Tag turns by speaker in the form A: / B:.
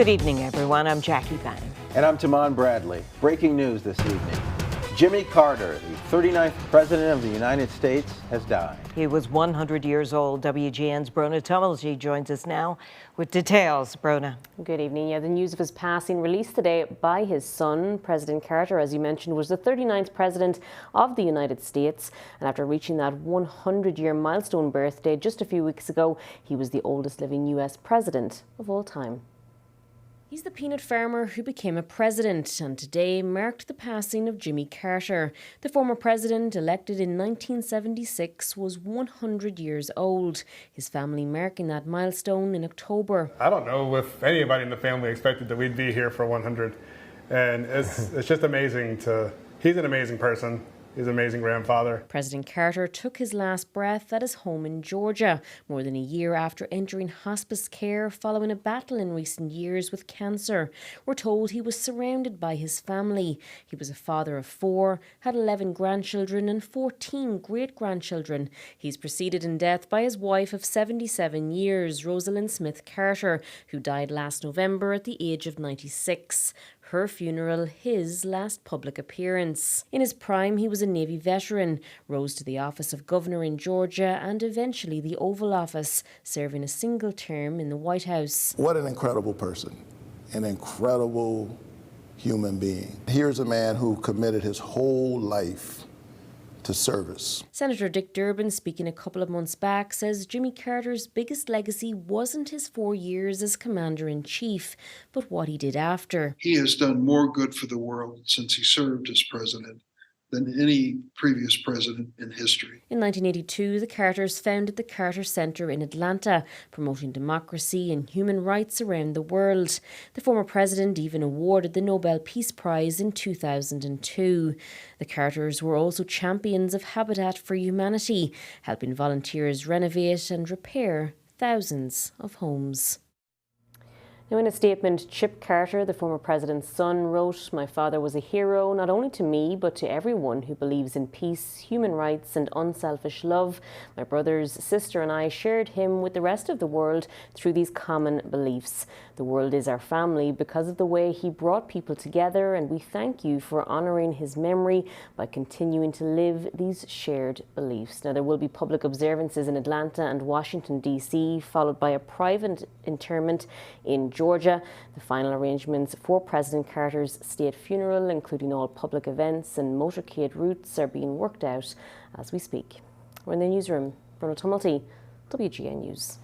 A: Good evening, everyone. I'm Jackie Bang.
B: And I'm Taman Bradley. Breaking news this evening. Jimmy Carter, the 39th President of the United States, has died.
A: He was 100 years old. WGN's Brona Tumulty joins us now with details. Brona.
C: Good evening. Yeah, the news of his passing released today by his son, President Carter, as you mentioned, was the 39th President of the United States. And after reaching that 100-year milestone birthday just a few weeks ago, he was the oldest living U.S. president of all time. He's the peanut farmer who became a president, and today marked the passing of Jimmy Carter. The former president, elected in 1976, was 100 years old, his family marking that milestone in October.
D: I don't know if anybody in the family expected that we'd be here for 100, and it's just amazing he's an amazing person. He's an amazing grandfather.
C: President Carter took his last breath at his home in Georgia, more than a year after entering hospice care following a battle in recent years with cancer. We're told he was surrounded by his family. He was a father of 4, had 11 grandchildren and 14 great-grandchildren. He's preceded in death by his wife of 77 years, Rosalind Smith Carter, who died last November at the age of 96. Her funeral, his last public appearance. In his prime, he was a Navy veteran, rose to the office of governor in Georgia and eventually the Oval Office, serving a single term in the White House.
E: What an incredible person, an incredible human being. Here's a man who committed his whole life to service.
C: Senator Dick Durbin, speaking a couple of months back, says Jimmy Carter's biggest legacy wasn't his 4 years as Commander-in-Chief, but what he did after.
F: He has done more good for the world since he served as president than any previous president in history.
C: In 1982, the Carters founded the Carter Center in Atlanta, promoting democracy and human rights around the world. The former president even awarded the Nobel Peace Prize in 2002. The Carters were also champions of Habitat for Humanity, helping volunteers renovate and repair thousands of homes. Now, in a statement, Chip Carter, the former president's son, wrote, "My father was a hero not only to me, but to everyone who believes in peace, human rights and unselfish love. My brothers, sister and I shared him with the rest of the world through these common beliefs. The world is our family because of the way he brought people together, and we thank you for honouring his memory by continuing to live these shared beliefs." Now, there will be public observances in Atlanta and Washington, D.C., followed by a private interment in Georgia. The final arrangements for President Carter's state funeral, including all public events and motorcade routes, are being worked out as we speak. We're in the newsroom. Brona Tumulty, WGN News.